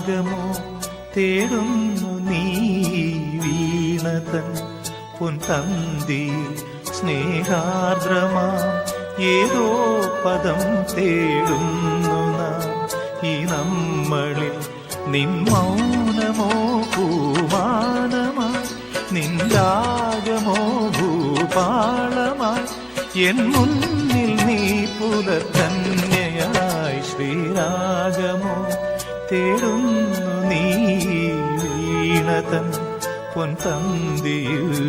രാഗമോ തേടുന്നു നീ വീണതൻ പൊൻതന്തിയിൽ സ്നേഹാർദ്രമാം ഏതോ പദം തേടുന്നു നാം ഈ നമ്മളിൽ. നിൻ മൗനമോ പൂമാനമായി, നിൻ രാഗമോ ഭൂപാളമായി, എൻ മുന്നിൽ നീ പുലർക്കന്യയായി. ശ്രീരാഗമോ തേടുന്നു നീ വീണതൻ പൊൻതന്തിയിൽ.